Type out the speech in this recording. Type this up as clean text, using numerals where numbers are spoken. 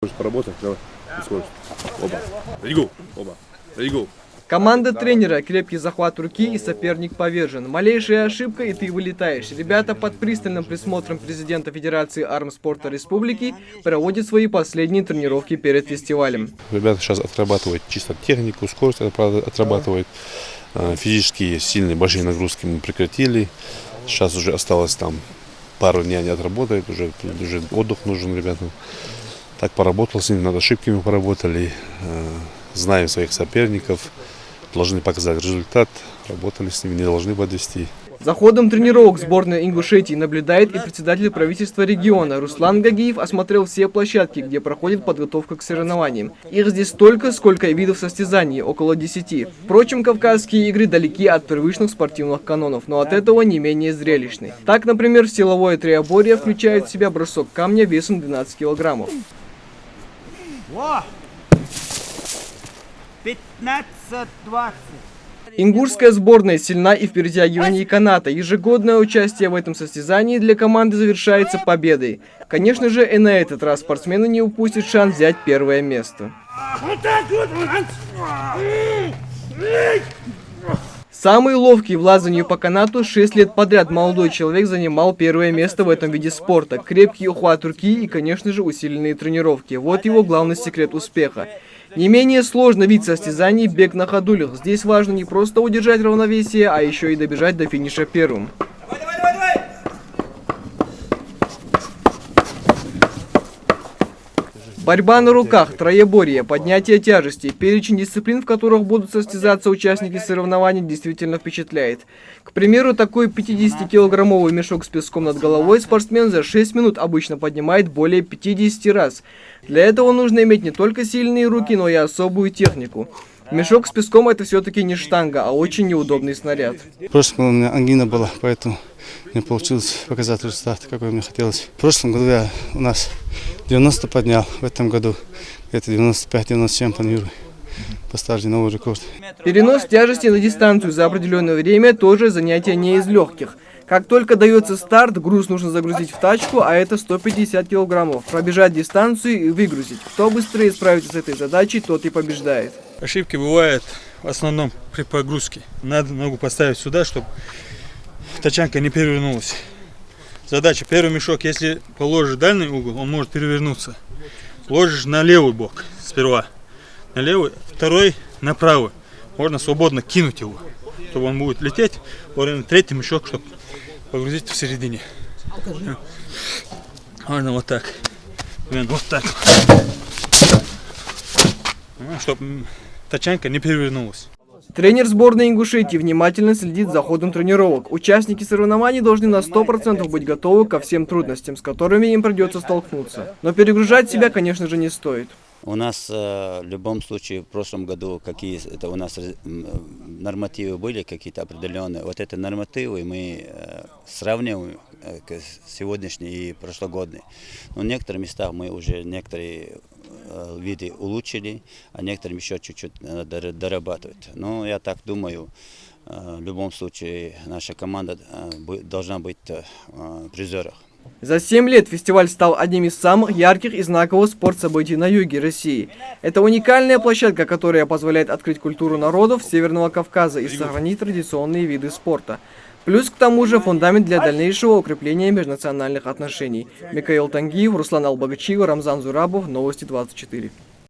Хочешь поработать? Давай. Не сможешь. Оба. Ready, go. Оба. Ready, go. Команда тренера, крепкий захват руки и соперник повержен. Малейшая ошибка и ты вылетаешь. Ребята под пристальным присмотром президента Федерации армспорта республики проводят свои последние тренировки перед фестивалем. Ребята сейчас отрабатывают чисто технику, скорость отрабатывают. Физические сильные большие нагрузки мы прекратили. Сейчас уже осталось там пару дней они отработают, уже отдых нужен ребятам. Так поработал с ними, над ошибками поработали, знаем своих соперников, должны показать результат, работали с ними, не должны подвести. За ходом тренировок сборной Ингушетии наблюдает и председатель правительства региона. Руслан Гагиев осмотрел все площадки, где проходит подготовка к соревнованиям. Их здесь столько, сколько и видов состязаний, около 10. Впрочем, кавказские игры далеки от привычных спортивных канонов, но от этого не менее зрелищны. Так, например, силовое троеборье включает в себя бросок камня весом 12 килограммов. 15-20. Ингушская сборная сильна и в перетягивании каната. Ежегодное участие в этом состязании для команды завершается победой. Конечно же, и на этот раз спортсмены не упустят шанс взять первое место. Самый ловкий в лазании по канату 6 лет подряд молодой человек занимал первое место в этом виде спорта. Крепкий ухват руки и, конечно же, усиленные тренировки. Вот его главный секрет успеха. Не менее сложный вид состязаний – бег на ходулях. Здесь важно не просто удержать равновесие, а еще и добежать до финиша первым. Борьба на руках, троеборье, поднятие тяжестей, перечень дисциплин, в которых будут состязаться участники соревнований, действительно впечатляет. К примеру, такой 50-килограммовый мешок с песком над головой спортсмен за 6 минут обычно поднимает более 50 раз. Для этого нужно иметь не только сильные руки, но и особую технику. Мешок с песком – это все-таки не штанга, а очень неудобный снаряд. В прошлом году у меня ангина была, поэтому не получилось показать результат, какой мне хотелось. В прошлом году я у нас 90 поднял, в этом году где-то 95-97 планирую поставить новый рекорд. Перенос тяжести на дистанцию за определенное время тоже занятие не из легких. Как только дается старт, груз нужно загрузить в тачку, а это 150 килограммов. Пробежать дистанцию и выгрузить. Кто быстрее справится с этой задачей, тот и побеждает. Ошибки бывают в основном при погрузке. Надо ногу поставить сюда, чтобы тачанка не перевернулась. Задача: первый мешок, если положишь дальний угол, он может перевернуться. Ложишь на левый бок сперва, на левый, второй на правый. Можно свободно кинуть его, чтобы он будет лететь. Третий мешок, чтобы погрузить в середине. Можно вот так. Вот так. Чтобы тачанка не перевернулась. Тренер сборной Ингушетии внимательно следит за ходом тренировок. Участники соревнований должны на 100% быть готовы ко всем трудностям, с которыми им придется столкнуться. Но перегружать себя, конечно же, не стоит. У нас в любом случае в прошлом году какие-то у нас нормативы были какие-то определенные. Вот эти нормативы мы сравниваем сегодняшние и прошлогодние. Но в некоторых местах мы уже некоторые виды улучшили, а некоторым еще чуть-чуть дорабатывать. Но я так думаю, в любом случае наша команда должна быть в призерах. За 7 лет фестиваль стал одним из самых ярких и знаковых спортсобытий на юге России. Это уникальная площадка, которая позволяет открыть культуру народов Северного Кавказа и сохранить традиционные виды спорта. Плюс к тому же фундамент для дальнейшего укрепления межнациональных отношений. Микаил Тангиев, Руслан Албагачиев, Рамзан Зурабов, Новости 24.